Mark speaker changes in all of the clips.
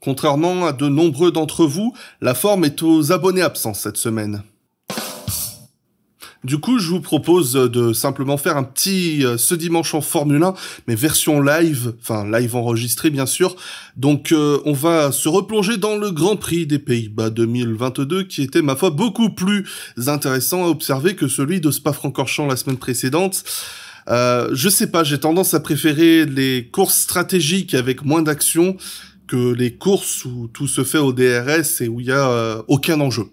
Speaker 1: Contrairement à de nombreux d'entre vous, la forme est aux abonnés absents cette semaine. Du coup, je vous propose de simplement faire un petit ce dimanche en Formule 1, mais version live, enfin live enregistré bien sûr. Donc on va se replonger dans le Grand Prix des Pays-Bas 2022 qui était, ma foi, beaucoup plus intéressant à observer que celui de Spa-Francorchamps la semaine précédente. Je sais pas, j'ai tendance à préférer les courses stratégiques avec moins d'action que les courses où tout se fait au DRS et où il y a aucun enjeu.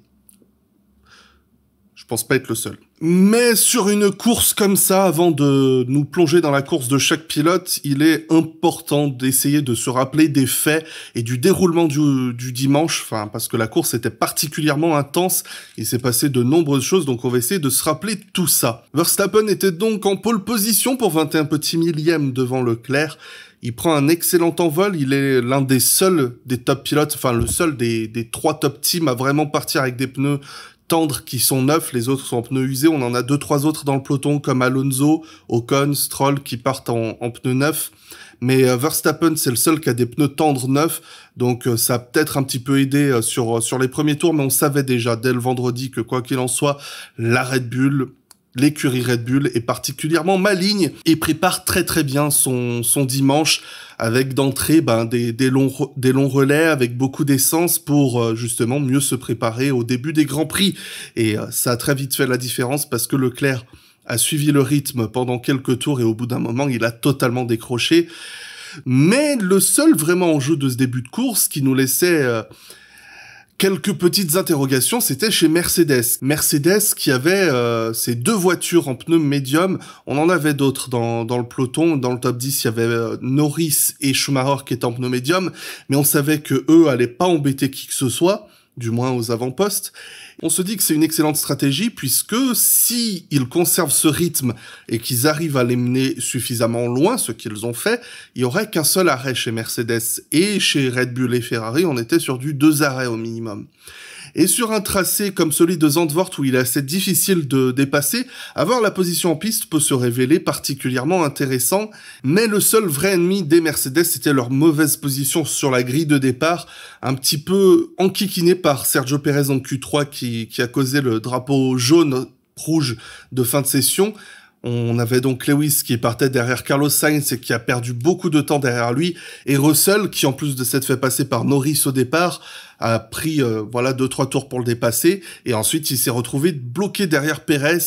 Speaker 1: Je pense pas être le seul. Mais sur une course comme ça, avant de nous plonger dans la course de chaque pilote, il est important d'essayer de se rappeler des faits et du déroulement du dimanche, enfin parce que la course était particulièrement intense, il s'est passé de nombreuses choses, donc on va essayer de se rappeler tout ça. Verstappen était donc en pole position pour 21 petits millièmes devant Leclerc. Il prend un excellent envol, il est l'un des seuls des top pilotes, enfin le seul des 3 top teams à vraiment partir avec des pneus tendres qui sont neufs, les autres sont en pneus usés. On en a 2-3 autres dans le peloton comme Alonso, Ocon, Stroll qui partent en pneus neufs. Mais Verstappen, c'est le seul qui a des pneus tendres neufs, donc ça a peut-être un petit peu aidé sur les premiers tours, mais on savait déjà dès le vendredi que quoi qu'il en soit, la Red Bull, l'écurie Red Bull est particulièrement maligne et prépare très très bien son dimanche avec d'entrée des longs relais avec beaucoup d'essence pour justement mieux se préparer au début des Grands Prix. Et ça a très vite fait la différence parce que Leclerc a suivi le rythme pendant quelques tours et au bout d'un moment, il a totalement décroché. Mais le seul vraiment enjeu de ce début de course qui nous laissait quelques petites interrogations, c'était chez Mercedes. Mercedes qui avait ses 2 voitures en pneus médium. On en avait d'autres dans le peloton. Dans le top 10, il y avait Norris et Schumacher qui étaient en pneus médium. Mais on savait que eux allaient pas embêter qui que ce soit, du moins aux avant-postes. On se dit que c'est une excellente stratégie puisque si ils conservent ce rythme et qu'ils arrivent à les mener suffisamment loin, ce qu'ils ont fait, il y aurait qu'un seul arrêt chez Mercedes. Et chez Red Bull et Ferrari, on était sur du 2 arrêts au minimum. Et sur un tracé comme celui de Zandvoort où il est assez difficile de dépasser, avoir la position en piste peut se révéler particulièrement intéressant, mais le seul vrai ennemi des Mercedes c'était leur mauvaise position sur la grille de départ, un petit peu enquiquiné par Sergio Pérez en Q3 qui a causé le drapeau jaune-rouge de fin de session. On avait donc Lewis qui partait derrière Carlos Sainz et qui a perdu beaucoup de temps derrière lui, et Russell qui en plus de s'être fait passer par Norris au départ a pris 2-3 tours pour le dépasser, et ensuite il s'est retrouvé bloqué derrière Pérez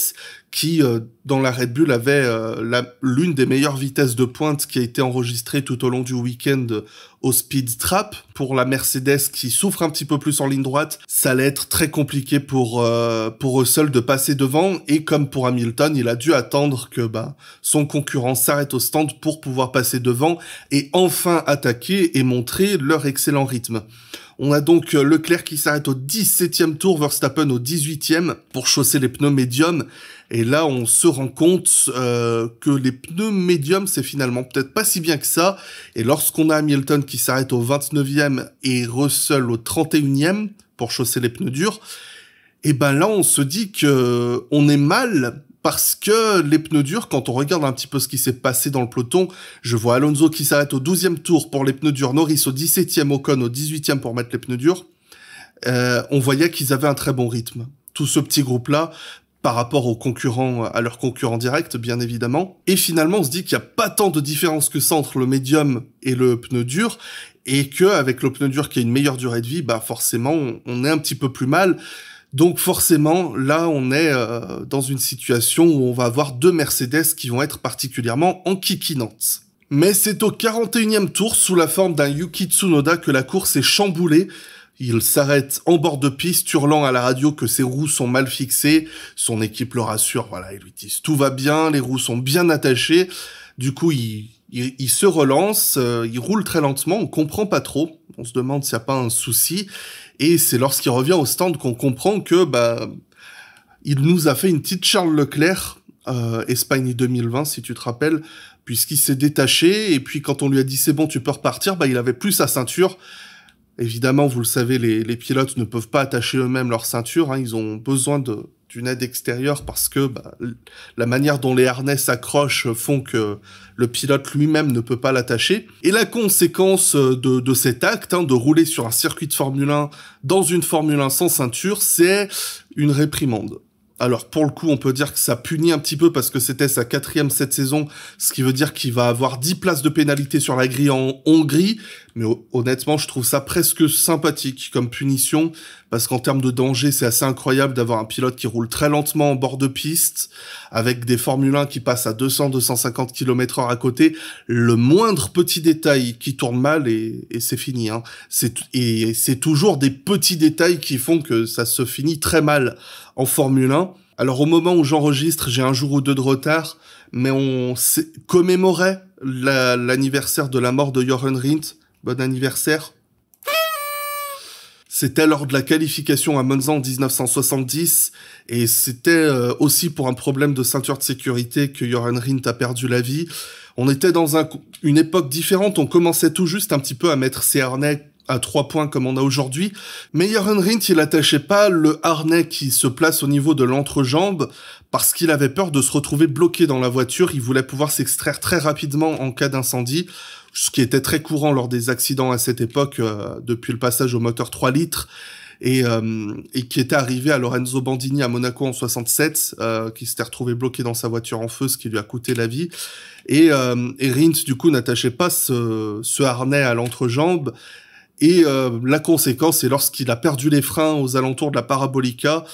Speaker 1: qui dans la Red Bull avait l'une des meilleures vitesses de pointe qui a été enregistrée tout au long du week-end au Speed Trap. Pour la Mercedes qui souffre un petit peu plus en ligne droite, ça allait être très compliqué pour Russell de passer devant, et comme pour Hamilton, il a dû attendre que son concurrent s'arrête au stand pour pouvoir passer devant et enfin attaquer et montrer leur excellent rythme. On a donc Leclerc qui s'arrête au 17e tour, Verstappen au 18e pour chausser les pneus médiums. Et là, on se rend compte que les pneus médiums, c'est finalement peut-être pas si bien que ça. Et lorsqu'on a Hamilton qui s'arrête au 29e et Russell au 31e pour chausser les pneus durs, et là, on se dit que on est mal. Parce que les pneus durs, quand on regarde un petit peu ce qui s'est passé dans le peloton, je vois Alonso qui s'arrête au 12e tour pour les pneus durs, Norris au 17e, Ocon au 18e pour mettre les pneus durs. On voyait qu'ils avaient un très bon rythme. Tout ce petit groupe-là, par rapport aux concurrents, à leurs concurrents directs, bien évidemment. Et finalement, on se dit qu'il n'y a pas tant de différence que ça entre le médium et le pneu dur, et qu'avec le pneu dur qui a une meilleure durée de vie, forcément, on est un petit peu plus mal. Donc forcément, là, on est dans une situation où on va avoir 2 Mercedes qui vont être particulièrement enquiquinantes. Mais c'est au 41e tour, sous la forme d'un Yuki Tsunoda, que la course est chamboulée. Il s'arrête en bord de piste, hurlant à la radio que ses roues sont mal fixées. Son équipe le rassure, ils lui disent tout va bien, les roues sont bien attachées. Du coup, il se relance, il roule très lentement, on comprend pas trop. On se demande s'il n'y a pas un souci. Et c'est lorsqu'il revient au stand qu'on comprend que il nous a fait une petite Charles Leclerc, Espagne 2020 si tu te rappelles, puisqu'il s'est détaché, et puis quand on lui a dit c'est bon tu peux repartir, il avait plus sa ceinture. Évidemment, vous le savez, les pilotes ne peuvent pas attacher eux-mêmes leur ceinture, ils ont besoin d'une aide extérieure parce que la manière dont les harnais s'accrochent font que le pilote lui-même ne peut pas l'attacher. Et la conséquence de cet acte, de rouler sur un circuit de Formule 1 dans une Formule 1 sans ceinture, c'est une réprimande. Alors pour le coup, on peut dire que ça punit un petit peu parce que c'était sa 4e cette saison, ce qui veut dire qu'il va avoir 10 places de pénalité sur la grille en Hongrie, mais honnêtement, je trouve ça presque sympathique comme punition, parce qu'en termes de danger, c'est assez incroyable d'avoir un pilote qui roule très lentement en bord de piste, avec des Formule 1 qui passent à 200-250 km/h à côté. Le moindre petit détail qui tourne mal et c'est fini. C'est toujours des petits détails qui font que ça se finit très mal en Formule 1. Alors au moment où j'enregistre, j'ai un jour ou deux de retard, mais on commémorait l'anniversaire de la mort de Jochen Rindt. Bon anniversaire. C'était lors de la qualification à Monza en 1970, et c'était aussi pour un problème de ceinture de sécurité que Jochen Rindt a perdu la vie. On était dans une époque différente, on commençait tout juste un petit peu à mettre ses harnais à 3 points comme on a aujourd'hui, mais Jochen Rindt, il attachait pas le harnais qui se place au niveau de l'entrejambe parce qu'il avait peur de se retrouver bloqué dans la voiture. Il voulait pouvoir s'extraire très rapidement en cas d'incendie, ce qui était très courant lors des accidents à cette époque, depuis le passage au moteur 3 litres, et qui était arrivé à Lorenzo Bandini à Monaco en 67, qui s'était retrouvé bloqué dans sa voiture en feu, ce qui lui a coûté la vie. Et Rindt, du coup, n'attachait pas ce harnais à l'entrejambe. Et la conséquence, c'est lorsqu'il a perdu les freins aux alentours de la Parabolica,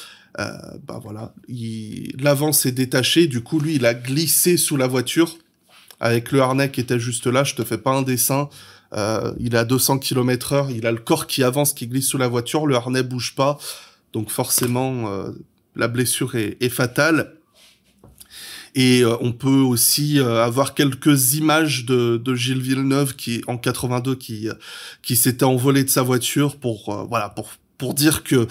Speaker 1: voilà, l'avant s'est détaché, du coup, lui, il a glissé sous la voiture, avec le harnais qui était juste là. Je te fais pas un dessin, il est à 200 km/h, il a le corps qui avance, qui glisse sous la voiture, le harnais bouge pas, donc forcément, la blessure est fatale. Et on peut aussi avoir quelques images de Gilles Villeneuve qui, en 82, qui s'était envolé de sa voiture pour dire que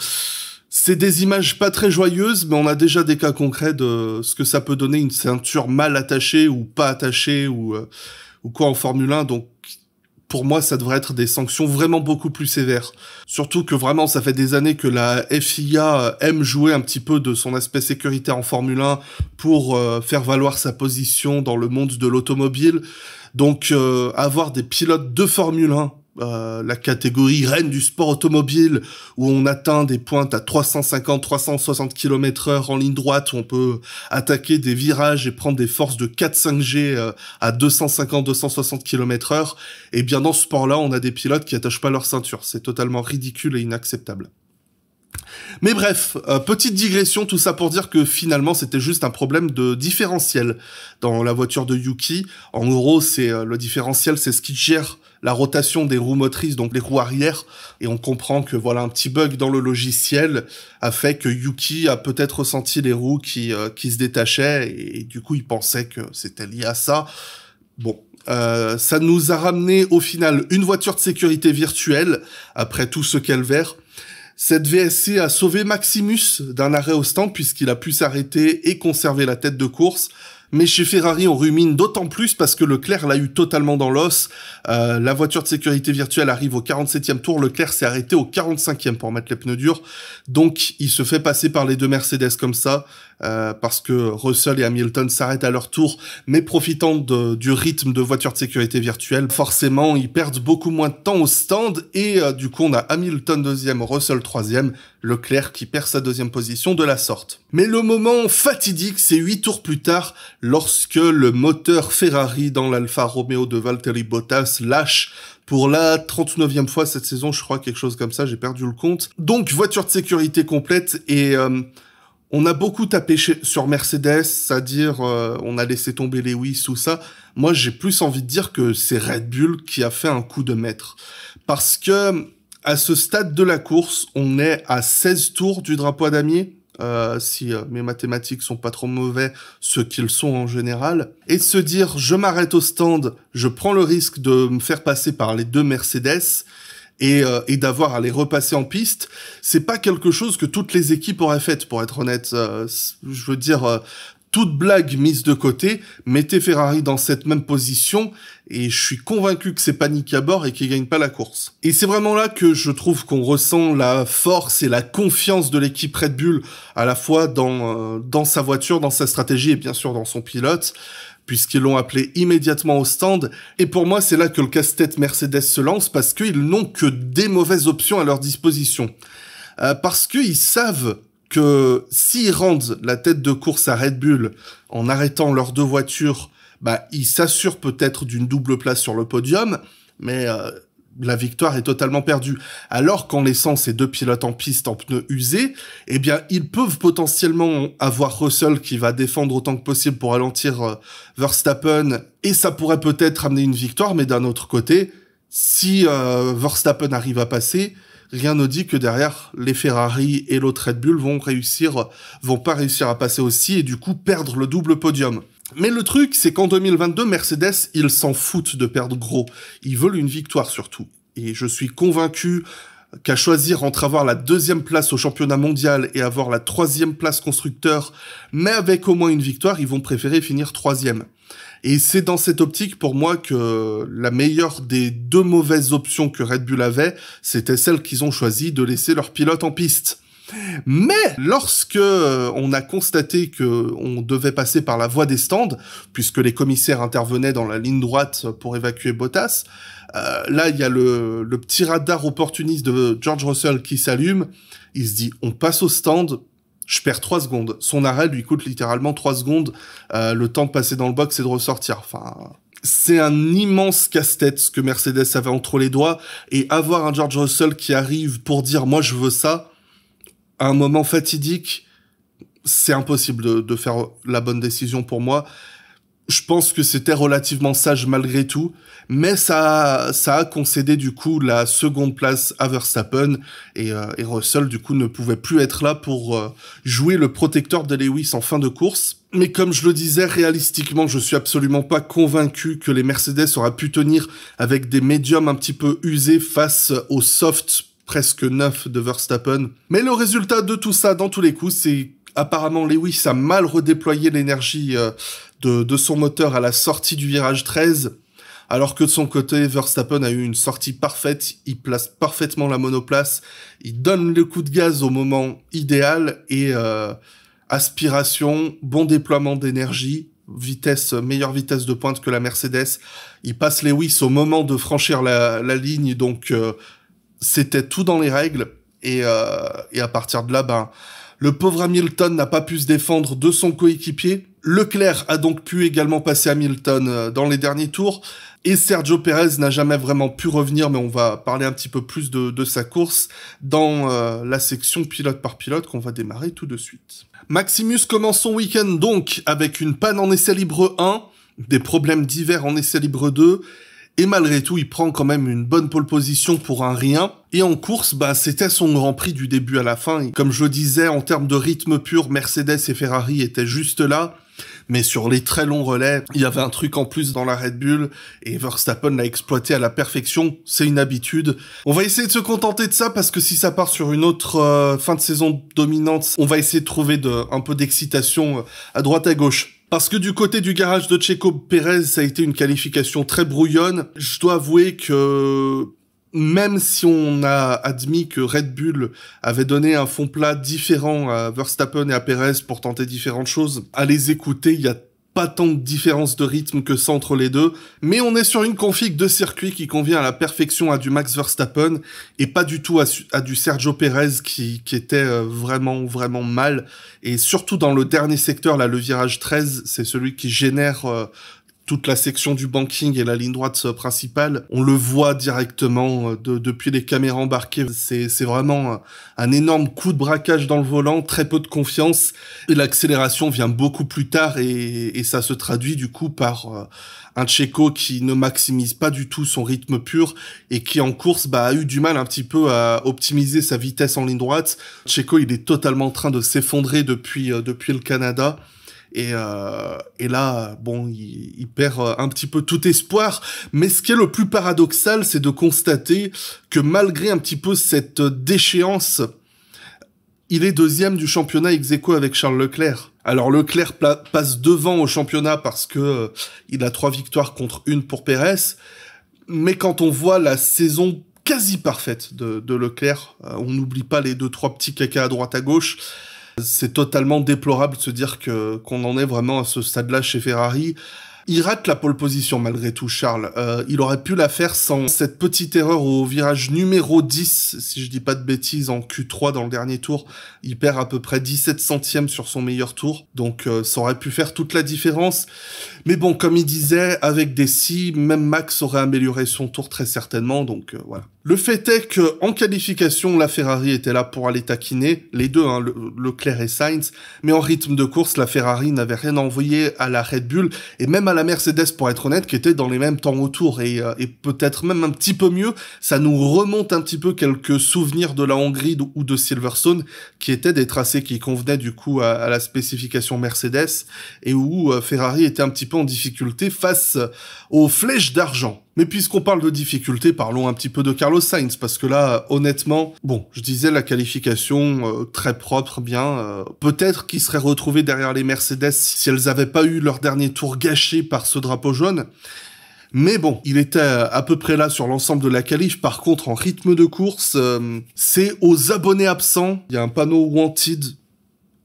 Speaker 1: c'est des images pas très joyeuses, mais on a déjà des cas concrets de ce que ça peut donner une ceinture mal attachée ou pas attachée ou quoi en Formule 1. Donc pour moi, ça devrait être des sanctions vraiment beaucoup plus sévères. Surtout que vraiment, ça fait des années que la FIA aime jouer un petit peu de son aspect sécuritaire en Formule 1 pour faire valoir sa position dans le monde de l'automobile. Donc, avoir des pilotes de Formule 1, la catégorie reine du sport automobile, où on atteint des pointes à 350-360 km/h en ligne droite, où on peut attaquer des virages et prendre des forces de 4-5G à 250-260 km/h, et bien dans ce sport-là, on a des pilotes qui attachent pas leur ceinture. C'est totalement ridicule et inacceptable. Mais bref, petite digression, tout ça pour dire que finalement c'était juste un problème de différentiel dans la voiture de Yuki. En gros, le différentiel, c'est ce qui gère la rotation des roues motrices, donc les roues arrière, et on comprend que voilà, un petit bug dans le logiciel a fait que Yuki a peut-être ressenti les roues qui se détachaient, et du coup il pensait que c'était lié à ça. Bon, ça nous a ramené au final une voiture de sécurité virtuelle, après tout ce calvaire. Cette VSC a sauvé Maximus d'un arrêt au stand puisqu'il a pu s'arrêter et conserver la tête de course. Mais chez Ferrari, on rumine d'autant plus parce que Leclerc l'a eu totalement dans l'os. La voiture de sécurité virtuelle arrive au 47e tour. Leclerc s'est arrêté au 45e pour mettre les pneus durs. Donc, il se fait passer par les deux Mercedes comme ça, parce que Russell et Hamilton s'arrêtent à leur tour, mais profitant du rythme de voiture de sécurité virtuelle, forcément, ils perdent beaucoup moins de temps au stand. Et du coup, on a Hamilton 2e, Russell 3e, Leclerc qui perd sa 2e position de la sorte. Mais le moment fatidique, c'est 8 tours plus tard, lorsque le moteur Ferrari dans l'Alfa Romeo de Valtteri Bottas lâche pour la 39e fois cette saison, je crois, quelque chose comme ça, j'ai perdu le compte. Donc, voiture de sécurité complète, et on a beaucoup tapé sur Mercedes, c'est-à-dire on a laissé tomber Lewis, tout ça. Moi, j'ai plus envie de dire que c'est Red Bull qui a fait un coup de maître. Parce que à ce stade de la course, on est à 16 tours du drapeau à damier, si mes mathématiques sont pas trop mauvais, ce qu'ils sont en général, et de se dire je m'arrête au stand, je prends le risque de me faire passer par les deux Mercedes et d'avoir à les repasser en piste, c'est pas quelque chose que toutes les équipes auraient fait, pour être honnête. Je veux dire, toute blague mise de côté, mettez Ferrari dans cette même position et je suis convaincu que c'est panique à bord et qu'il gagne pas la course. Et c'est vraiment là que je trouve qu'on ressent la force et la confiance de l'équipe Red Bull, à la fois dans sa voiture, dans sa stratégie et bien sûr dans son pilote, puisqu'ils l'ont appelé immédiatement au stand. Et pour moi, c'est là que le casse-tête Mercedes se lance, parce qu'ils n'ont que des mauvaises options à leur disposition. Parce qu'ils savent que s'ils rendent la tête de course à Red Bull en arrêtant leurs deux voitures, ils s'assurent peut-être d'une double place sur le podium, mais la victoire est totalement perdue. Alors qu'en laissant ces deux pilotes en piste en pneus usés, eh bien, ils peuvent potentiellement avoir Russell qui va défendre autant que possible pour ralentir Verstappen, et ça pourrait peut-être amener une victoire, mais d'un autre côté, si Verstappen arrive à passer, rien ne dit que derrière, les Ferrari et l'autre Red Bull vont pas réussir à passer aussi et du coup perdre le double podium. Mais le truc, c'est qu'en 2022, Mercedes, ils s'en foutent de perdre gros. Ils veulent une victoire surtout. Et je suis convaincu qu'à choisir entre avoir la 2e place au championnat mondial et avoir la 3e place constructeur, mais avec au moins une victoire, ils vont préférer finir 3e. Et c'est dans cette optique, pour moi, que la meilleure des deux mauvaises options que Red Bull avait, c'était celle qu'ils ont choisi de laisser leur pilote en piste. Mais lorsque on a constaté que on devait passer par la voie des stands, puisque les commissaires intervenaient dans la ligne droite pour évacuer Bottas, là il y a le petit radar opportuniste de George Russell qui s'allume. Il se dit on passe au stand. Je perds 3 secondes. Son arrêt lui coûte littéralement 3 secondes, le temps de passer dans le box et de ressortir. Enfin, c'est un immense casse-tête ce que Mercedes avait entre les doigts, et avoir un George Russell qui arrive pour dire « moi je veux ça », à un moment fatidique, c'est impossible de faire la bonne décision pour moi. Je pense que c'était relativement sage malgré tout, mais ça a concédé du coup la 2e place à Verstappen, et Russell du coup ne pouvait plus être là pour jouer le protecteur de Lewis en fin de course. Mais comme je le disais, réalistiquement, je suis absolument pas convaincu que les Mercedes auraient pu tenir avec des médiums un petit peu usés face aux softs presque neufs de Verstappen. Mais le résultat de tout ça, dans tous les coups, c'est apparemment Lewis a mal redéployé l'énergie de son moteur à la sortie du virage 13, alors que de son côté, Verstappen a eu une sortie parfaite, il place parfaitement la monoplace, il donne le coup de gaz au moment idéal, et aspiration, bon déploiement d'énergie, meilleure vitesse de pointe que la Mercedes, il passe Lewis au moment de franchir la ligne, donc c'était tout dans les règles, et à partir de là, le pauvre Hamilton n'a pas pu se défendre de son coéquipier. Leclerc a donc pu également passer Hamilton dans les derniers tours. Et Sergio Pérez n'a jamais vraiment pu revenir, mais on va parler un petit peu plus de sa course dans la section pilote par pilote qu'on va démarrer tout de suite. Maximus commence son week-end donc avec une panne en essai libre 1, des problèmes divers en essai libre 2, et malgré tout, il prend quand même une bonne pole position pour un rien. Et en course, c'était son Grand Prix du début à la fin. Et comme je le disais, en termes de rythme pur, Mercedes et Ferrari étaient juste là. Mais sur les très longs relais, il y avait un truc en plus dans la Red Bull, et Verstappen l'a exploité à la perfection, c'est une habitude. On va essayer de se contenter de ça, parce que si ça part sur une autre fin de saison dominante, on va essayer de trouver un peu d'excitation à droite à gauche. Parce que du côté du garage de Checo Pérez, ça a été une qualification très brouillonne. Je dois avouer que même si on a admis que Red Bull avait donné un fond plat différent à Verstappen et à Pérez pour tenter différentes choses, à les écouter, il y a pas tant de différence de rythme que ça entre les deux, mais on est sur une config de circuit qui convient à la perfection à du Max Verstappen, et pas du tout à du Sergio Pérez qui était vraiment mal, et surtout dans le dernier secteur, là, le virage 13, c'est celui qui génère toute la section du banking et la ligne droite principale. On le voit directement depuis les caméras embarquées. C'est vraiment un énorme coup de braquage dans le volant, très peu de confiance. Et l'accélération vient beaucoup plus tard, et ça se traduit du coup par un Checo qui ne maximise pas du tout son rythme pur, et qui en course a eu du mal un petit peu à optimiser sa vitesse en ligne droite. Checo, il est totalement en train de s'effondrer depuis le Canada. Et là, il perd un petit peu tout espoir. Mais ce qui est le plus paradoxal, c'est de constater que malgré un petit peu cette déchéance, Il est deuxième du championnat ex aequo avec Charles Leclerc. Alors Leclerc passe devant au championnat parce que il a 3 victoires contre 1 pour Pérez. Mais quand on voit la saison quasi parfaite de Leclerc, on n'oublie pas les 2-3 petits cacas à droite à gauche. C'est totalement déplorable de se dire qu'on en est vraiment à ce stade-là chez Ferrari. Il rate la pole position malgré tout, Charles. Il aurait pu la faire sans cette petite erreur au virage numéro 10, si je dis pas de bêtises, en Q3 dans le dernier tour. Il perd à peu près 17 centièmes sur son meilleur tour, donc ça aurait pu faire toute la différence. Mais bon, comme il disait, avec des si, même Max aurait amélioré son tour très certainement, donc voilà. Le fait est que en qualification, la Ferrari était là pour aller taquiner, les deux, hein, Leclerc et Sainz, mais en rythme de course, la Ferrari n'avait rien envoyé à la Red Bull, et même à la Mercedes, pour être honnête, qui était dans les mêmes temps autour, et peut-être même un petit peu mieux. Ça nous remonte un petit peu quelques souvenirs de la Hongrie ou de Silverstone, qui étaient des tracés qui convenaient du coup à la spécification Mercedes, et où Ferrari était un petit peu en difficulté face aux flèches d'argent. Mais puisqu'on parle de difficulté, parlons un petit peu de Carlos Sainz, parce que là, honnêtement, bon, je disais la qualification très propre, bien. Peut-être qu'il serait retrouvé derrière les Mercedes si elles avaient pas eu leur dernier tour gâché par ce drapeau jaune. Mais bon, il était à peu près là sur l'ensemble de la qualif. Par contre, en rythme de course, c'est aux abonnés absents. Il y a un panneau Wanted,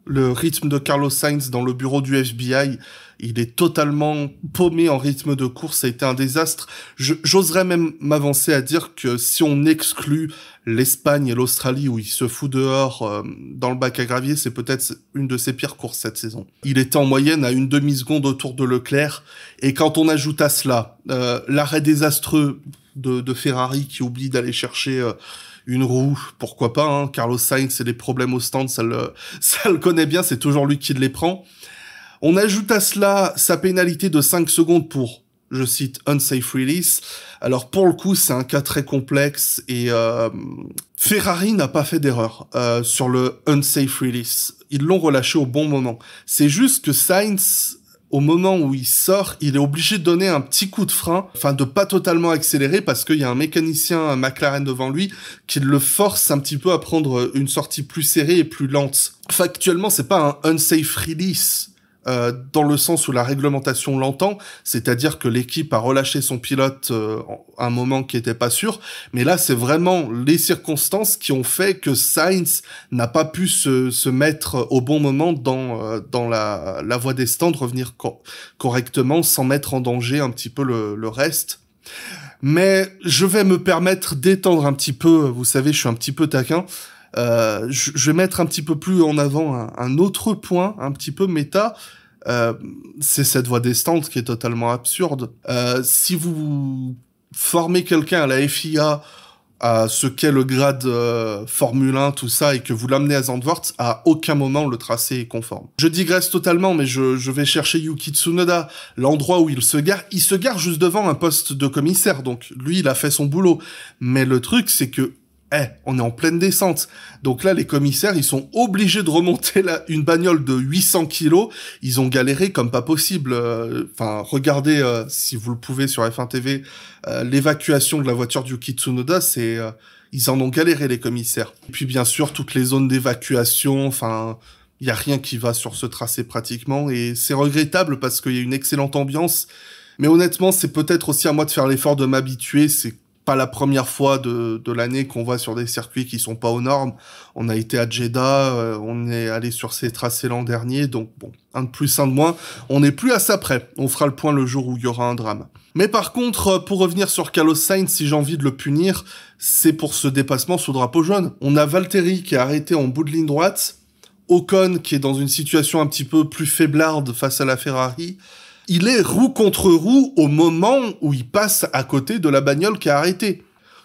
Speaker 1: le rythme de Carlos Sainz dans le bureau du FBI. Il est totalement paumé en rythme de course, ça a été un désastre. J'oserais même m'avancer à dire que si on exclut l'Espagne et l'Australie où il se fout dehors dans le bac à gravier, c'est peut-être une de ses pires courses cette saison. Il était en moyenne à une demi-seconde autour de Leclerc, et quand on ajoute à cela l'arrêt désastreux de Ferrari qui oublie d'aller chercher une roue, pourquoi pas, hein. Carlos Sainz et les problèmes au stand, ça le connaît bien, c'est toujours lui qui les prend. On ajoute à cela sa pénalité de 5 secondes pour, je cite, unsafe release. Alors pour le coup, c'est un cas très complexe et Ferrari n'a pas fait d'erreur sur le unsafe release. Ils l'ont relâché au bon moment. C'est juste que Sainz, au moment où il sort, il est obligé de donner un petit coup de frein, enfin de pas totalement accélérer parce qu'il y a un mécanicien un McLaren devant lui qui le force un petit peu à prendre une sortie plus serrée et plus lente. Factuellement, c'est pas un unsafe release. Dans le sens où la réglementation l'entend, c'est-à-dire que l'équipe a relâché son pilote à un moment qui était pas sûr, mais là c'est vraiment les circonstances qui ont fait que Sainz n'a pas pu se mettre au bon moment dans la voie des stands, revenir correctement sans mettre en danger un petit peu le reste. Mais je vais me permettre d'étendre un petit peu, vous savez, je suis un petit peu taquin. Je vais mettre un petit peu plus en avant un autre point, un petit peu méta. C'est cette voie des stands qui est totalement absurde. Si vous formez quelqu'un à la FIA à ce qu'est le grade Formule 1, tout ça, et que vous l'amenez à Zandvoort, à aucun moment le tracé est conforme. Je digresse totalement, mais je vais chercher Yuki Tsunoda, l'endroit où il se gare juste devant un poste de commissaire, donc lui il a fait son boulot. Mais le truc c'est que on est en pleine descente. Donc là, les commissaires, ils sont obligés de remonter une bagnole de 800 kilos. Ils ont galéré comme pas possible. Enfin, regardez, si vous le pouvez sur F1 TV, l'évacuation de la voiture du Yuki Tsunoda, ils en ont galéré, les commissaires. Et puis, bien sûr, toutes les zones d'évacuation, enfin, il y a rien qui va sur ce tracé pratiquement. Et c'est regrettable parce qu'il y a une excellente ambiance. Mais honnêtement, c'est peut-être aussi à moi de faire l'effort de m'habituer. C'est pas la première fois de l'année qu'on va sur des circuits qui sont pas aux normes. On a été à Jeddah, on est allé sur ces tracés l'an dernier, donc bon, un de plus, un de moins. On n'est plus à ça près. On fera le point le jour où il y aura un drame. Mais par contre, pour revenir sur Carlos Sainz, si j'ai envie de le punir, c'est pour ce dépassement sous drapeau jaune. On a Valtteri qui est arrêté en bout de ligne droite, Ocon qui est dans une situation un petit peu plus faiblarde face à la Ferrari. Il est roue contre roue au moment où il passe à côté de la bagnole qui a arrêté.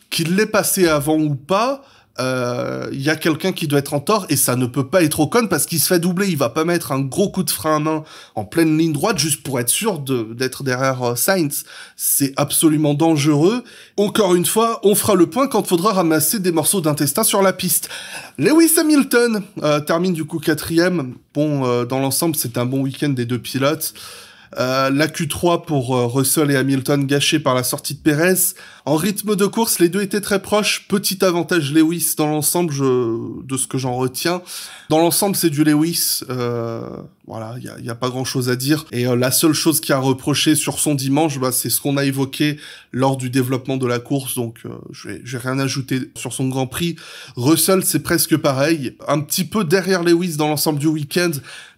Speaker 1: Qu'il l'ait passé avant ou pas, y a quelqu'un qui doit être en tort, et ça ne peut pas être Ocon parce qu'il se fait doubler. Il va pas mettre un gros coup de frein à main en pleine ligne droite juste pour être sûr d'être derrière Sainz. C'est absolument dangereux. Encore une fois, on fera le point quand faudra ramasser des morceaux d'intestin sur la piste. Lewis Hamilton termine du coup 4e. Bon, dans l'ensemble, c'est un bon week-end des deux pilotes. La Q3 pour Russell et Hamilton gâchée par la sortie de Perez. En rythme de course, les deux étaient très proches. Petit avantage Lewis dans l'ensemble, de ce que j'en retiens. Dans l'ensemble, c'est du Lewis. Voilà, il y a pas grand-chose à dire. Et la seule chose qu'il y a à reprocher sur son dimanche, c'est ce qu'on a évoqué lors du développement de la course. Donc, je vais rien ajouter sur son Grand Prix. Russell, c'est presque pareil. Un petit peu derrière Lewis dans l'ensemble du week-end.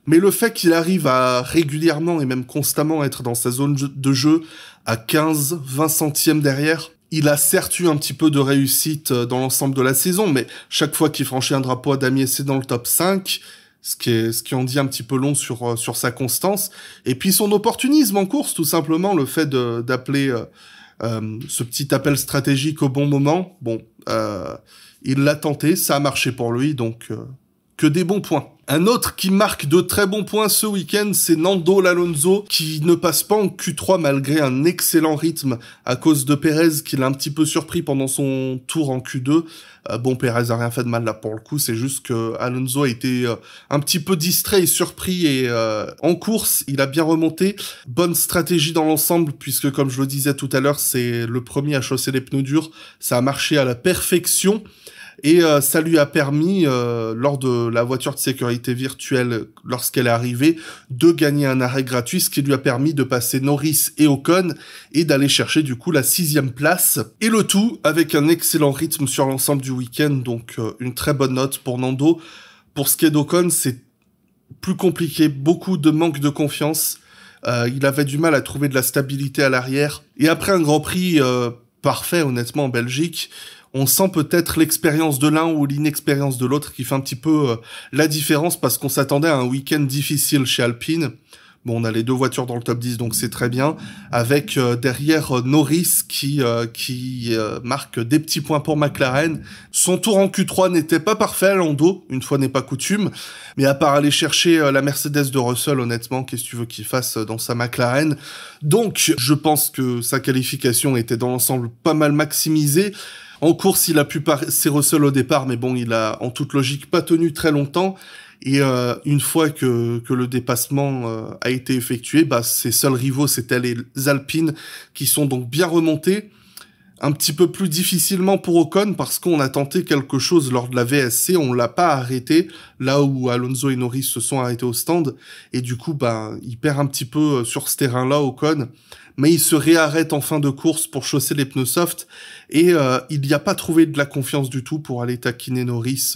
Speaker 1: Mais le fait qu'il arrive à régulièrement et même constamment être dans sa zone de jeu à 15-20 centièmes derrière, il a certes eu un petit peu de réussite dans l'ensemble de la saison, mais chaque fois qu'il franchit un drapeau à damier, c'est dans le top 5, ce qui en dit un petit peu long sur sa constance. Et puis son opportunisme en course, tout simplement, le fait d'appeler ce petit appel stratégique au bon moment. Bon, il l'a tenté, ça a marché pour lui, donc que des bons points. Un autre qui marque de très bons points ce week-end, c'est Nando Alonso, qui ne passe pas en Q3 malgré un excellent rythme à cause de Perez, qui l'a un petit peu surpris pendant son tour en Q2. Perez a rien fait de mal là pour le coup, c'est juste que Alonso a été un petit peu distrait et surpris, et en course, il a bien remonté. Bonne stratégie dans l'ensemble, puisque comme je le disais tout à l'heure, c'est le premier à chausser les pneus durs. Ça a marché à la perfection. Et ça lui a permis, lors de la voiture de sécurité virtuelle, lorsqu'elle est arrivée, de gagner un arrêt gratuit, ce qui lui a permis de passer Norris et Ocon et d'aller chercher du coup la 6e place. Et le tout avec un excellent rythme sur l'ensemble du week-end, donc une très bonne note pour Nando. Pour ce qui est d'Ocon, c'est plus compliqué, beaucoup de manque de confiance. Il avait du mal à trouver de la stabilité à l'arrière. Et après un Grand Prix parfait, honnêtement, en Belgique, on sent peut-être l'expérience de l'un ou l'inexpérience de l'autre qui fait un petit peu la différence, parce qu'on s'attendait à un week-end difficile chez Alpine. Bon, on a les deux voitures dans le top 10, donc c'est très bien. Avec derrière Norris qui marque des petits points pour McLaren. Son tour en Q3 n'était pas parfait à Lando, une fois n'est pas coutume. Mais à part aller chercher la Mercedes de Russell, honnêtement, qu'est-ce que tu veux qu'il fasse dans sa McLaren? Donc, je pense que sa qualification était dans l'ensemble pas mal maximisée. En course, il a pu passer Russell au départ, mais bon, il a en toute logique pas tenu très longtemps. Et une fois que le dépassement a été effectué, ses seuls rivaux, c'était les Alpines, qui sont donc bien remontés. Un petit peu plus difficilement pour Ocon, parce qu'on a tenté quelque chose lors de la VSC, on l'a pas arrêté, là où Alonso et Norris se sont arrêtés au stand. Et du coup, il perd un petit peu sur ce terrain-là, Ocon. Mais il se réarrête en fin de course pour chausser les pneus soft, et il n'y a pas trouvé de la confiance du tout pour aller taquiner Norris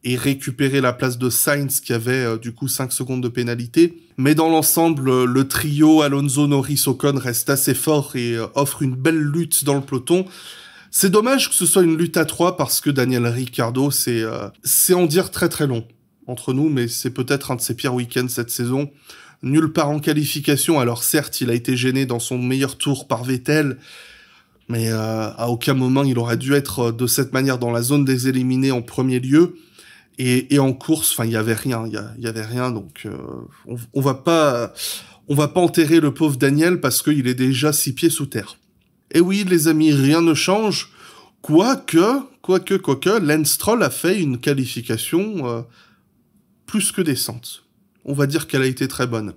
Speaker 1: et récupérer la place de Sainz, qui avait du coup 5 secondes de pénalité. Mais dans l'ensemble, le trio Alonso-Norris-Ocon reste assez fort et offre une belle lutte dans le peloton. C'est dommage que ce soit une lutte à 3, parce que Daniel Ricciardo, c'est en dire très très long entre nous, mais c'est peut-être un de ses pires week-ends cette saison. Nulle part en qualification, alors certes, il a été gêné dans son meilleur tour par Vettel, mais à aucun moment il aurait dû être de cette manière dans la zone des éliminés en premier lieu. Et en course, il y avait rien, donc on va pas enterrer le pauvre Daniel, parce qu'il est déjà 6 pieds sous terre. Et oui, les amis, rien ne change, quoique, Lance Stroll a fait une qualification plus que décente. On va dire qu'elle a été très bonne.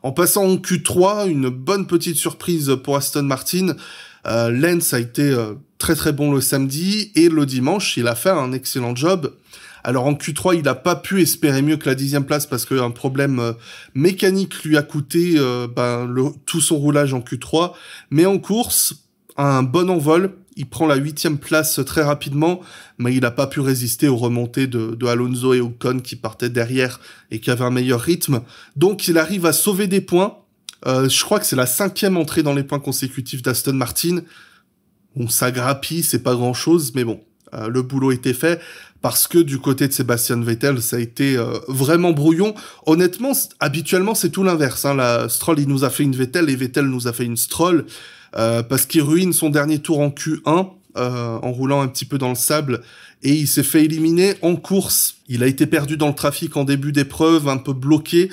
Speaker 1: En passant en Q3, une bonne petite surprise pour Aston Martin. Lance a été très très bon le samedi, et le dimanche, il a fait un excellent job. Alors en Q3, il n'a pas pu espérer mieux que la 10e place, parce qu'un problème mécanique lui a coûté tout son roulage en Q3. Mais en course, un bon envol. Il prend la 8e place très rapidement, mais il n'a pas pu résister aux remontées de Alonso et Ocon, qui partaient derrière et qui avaient un meilleur rythme. Donc il arrive à sauver des points. Je crois que c'est la 5e entrée dans les points consécutifs d'Aston Martin. Bon, ça grappille, c'est pas grand-chose, mais bon, le boulot était fait, parce que du côté de Sebastian Vettel, ça a été vraiment brouillon. Honnêtement, habituellement, c'est tout l'inverse. Stroll, il nous a fait une Vettel, et Vettel nous a fait une Stroll. Parce qu'il ruine son dernier tour en Q1 en roulant un petit peu dans le sable, et il s'est fait éliminer en course. Il a été perdu dans le trafic en début d'épreuve, un peu bloqué,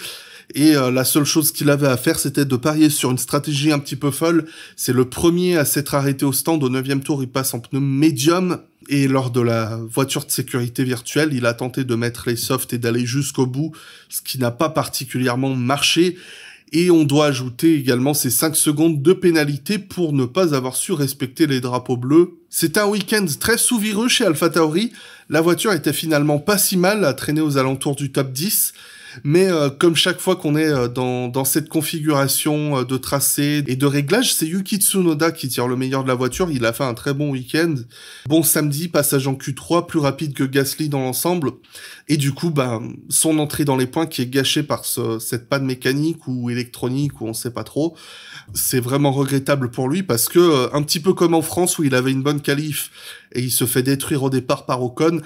Speaker 1: et la seule chose qu'il avait à faire, c'était de parier sur une stratégie un petit peu folle. C'est le premier à s'être arrêté au stand. Au 9e tour, il passe en pneu médium, et lors de la voiture de sécurité virtuelle, il a tenté de mettre les softs et d'aller jusqu'au bout, ce qui n'a pas particulièrement marché. Et on doit ajouter également ces 5 secondes de pénalité pour ne pas avoir su respecter les drapeaux bleus. C'était un week-end très sous-vireux chez AlphaTauri. La voiture était finalement pas si mal à traîner aux alentours du top 10. Mais comme chaque fois qu'on est dans cette configuration de tracé et de réglage, c'est Yuki Tsunoda qui tire le meilleur de la voiture. Il a fait un très bon week-end. Bon samedi, passage en Q3, plus rapide que Gasly dans l'ensemble. Et du coup, son entrée dans les points qui est gâchée par cette panne mécanique ou électronique ou on sait pas trop, c'est vraiment regrettable pour lui parce que un petit peu comme en France où il avait une bonne qualif et il se fait détruire au départ par Ocon,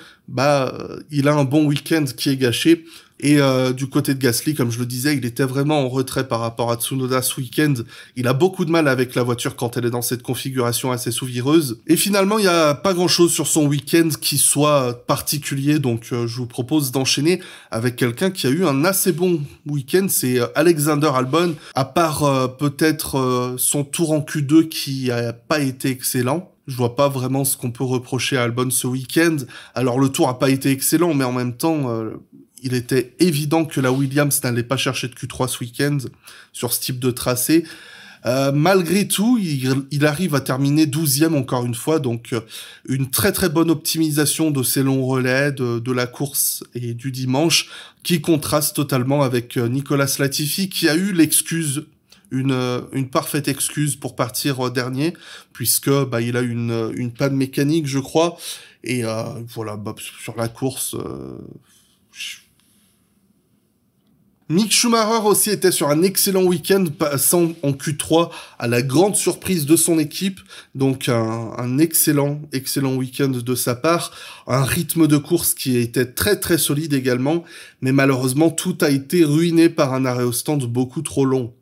Speaker 1: il a un bon week-end qui est gâché. Et du côté de Gasly, comme je le disais, il était vraiment en retrait par rapport à Tsunoda ce week-end. Il a beaucoup de mal avec la voiture quand elle est dans cette configuration assez sous-vireuse. Et finalement, il n'y a pas grand-chose sur son week-end qui soit particulier, donc je vous propose d'enchaîner avec quelqu'un qui a eu un assez bon week-end, c'est Alexander Albon. À part peut-être son tour en Q2 qui a pas été excellent. Je vois pas vraiment ce qu'on peut reprocher à Albon ce week-end. Alors le tour a pas été excellent, mais en même temps, il était évident que la Williams n'allait pas chercher de Q3 ce week-end sur ce type de tracé. Malgré tout, il arrive à terminer 12e encore une fois, donc une très très bonne optimisation de ses longs relais, de la course et du dimanche, qui contraste totalement avec Nicolas Latifi, qui a eu l'excuse, une parfaite excuse pour partir dernier, puisque il a une panne mécanique, je crois, et voilà, sur la course... Mick Schumacher aussi était sur un excellent week-end, passant en Q3 à la grande surprise de son équipe. Donc un excellent week-end de sa part. Un rythme de course qui était très très solide également. Mais malheureusement, tout a été ruiné par un arrêt au stand beaucoup trop long.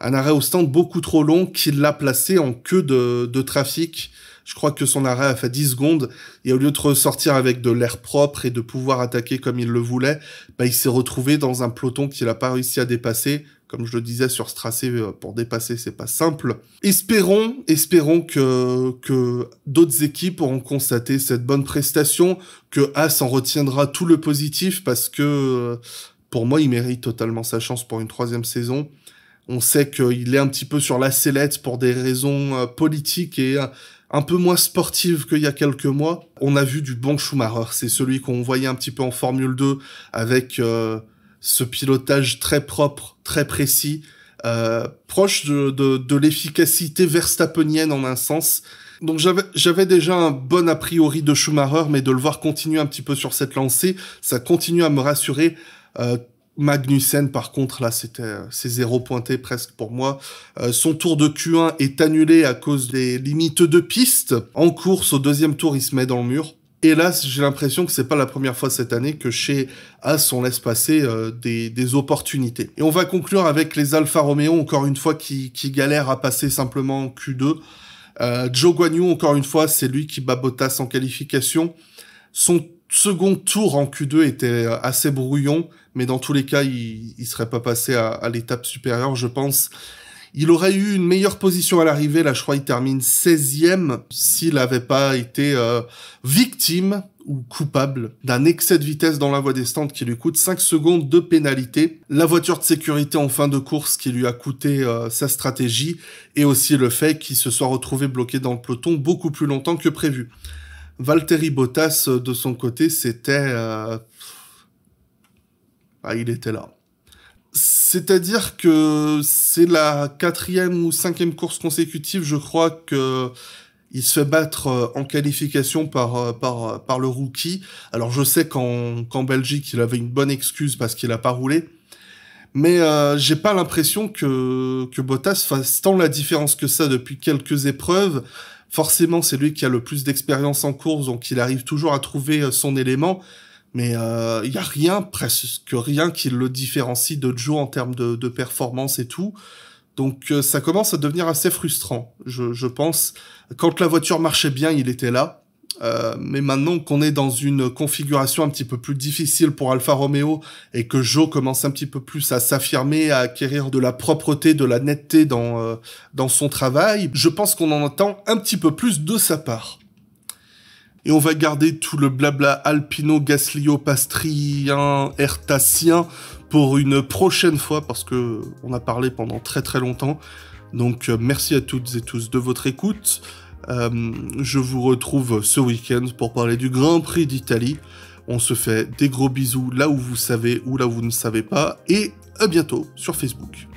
Speaker 1: Un arrêt au stand beaucoup trop long qui l'a placé en queue de trafic. Je crois que son arrêt a fait 10 secondes, et au lieu de ressortir avec de l'air propre et de pouvoir attaquer comme il le voulait, il s'est retrouvé dans un peloton qu'il n'a pas réussi à dépasser. Comme je le disais, sur ce tracé, pour dépasser, c'est pas simple. Espérons que d'autres équipes auront constaté cette bonne prestation, que Haas en retiendra tout le positif, parce que, pour moi, il mérite totalement sa chance pour une 3e saison. On sait qu'il est un petit peu sur la sellette pour des raisons politiques et un peu moins sportive qu'il y a quelques mois. On a vu du bon Schumacher, c'est celui qu'on voyait un petit peu en Formule 2 avec ce pilotage très propre, très précis, proche de l'efficacité verstappenienne en un sens. Donc j'avais déjà un bon a priori de Schumacher, mais de le voir continuer un petit peu sur cette lancée, ça continue à me rassurer. Magnussen, par contre, là, c'est 0 pointé presque pour moi. Son tour de Q1 est annulé à cause des limites de piste. En course, au 2e tour, il se met dans le mur. Et là, j'ai l'impression que c'est pas la première fois cette année que chez Haas, on laisse passer des opportunités. Et on va conclure avec les Alfa Romeo, encore une fois, qui galèrent à passer simplement en Q2. Zhou Guanyu, encore une fois, c'est lui qui bat Bottas en qualification. Son second tour en Q2 était assez brouillon, mais dans tous les cas, il serait pas passé à l'étape supérieure, je pense. Il aurait eu une meilleure position à l'arrivée, là je crois il termine 16e, s'il n'avait pas été victime ou coupable d'un excès de vitesse dans la voie des stands qui lui coûte 5 secondes de pénalité. La voiture de sécurité en fin de course qui lui a coûté sa stratégie, et aussi le fait qu'il se soit retrouvé bloqué dans le peloton beaucoup plus longtemps que prévu. Valtteri Bottas, de son côté, c'était... il était là. C'est-à-dire que c'est la 4e ou 5e course consécutive, je crois, que il se fait battre en qualification par le rookie. Alors je sais qu'en Belgique, il avait une bonne excuse parce qu'il a pas roulé. Mais j'ai pas l'impression que Bottas fasse tant la différence que ça depuis quelques épreuves. Forcément, c'est lui qui a le plus d'expérience en course, donc il arrive toujours à trouver son élément. Mais il y a rien, presque rien qui le différencie de Zhou en termes de performance et tout. Donc ça commence à devenir assez frustrant, je pense. Quand la voiture marchait bien, il était là. Mais maintenant qu'on est dans une configuration un petit peu plus difficile pour Alfa Romeo et que Zhou commence un petit peu plus à s'affirmer, à acquérir de la propreté, de la netteté dans son travail, je pense qu'on en attend un petit peu plus de sa part. Et on va garder tout le blabla alpino-gaslio-pastrien, ertacien pour une prochaine fois, parce que on a parlé pendant très très longtemps. Donc merci à toutes et tous de votre écoute. Je vous retrouve ce week-end pour parler du Grand Prix d'Italie. On se fait des gros bisous là où vous savez ou là où vous ne savez pas. Et à bientôt sur Facebook.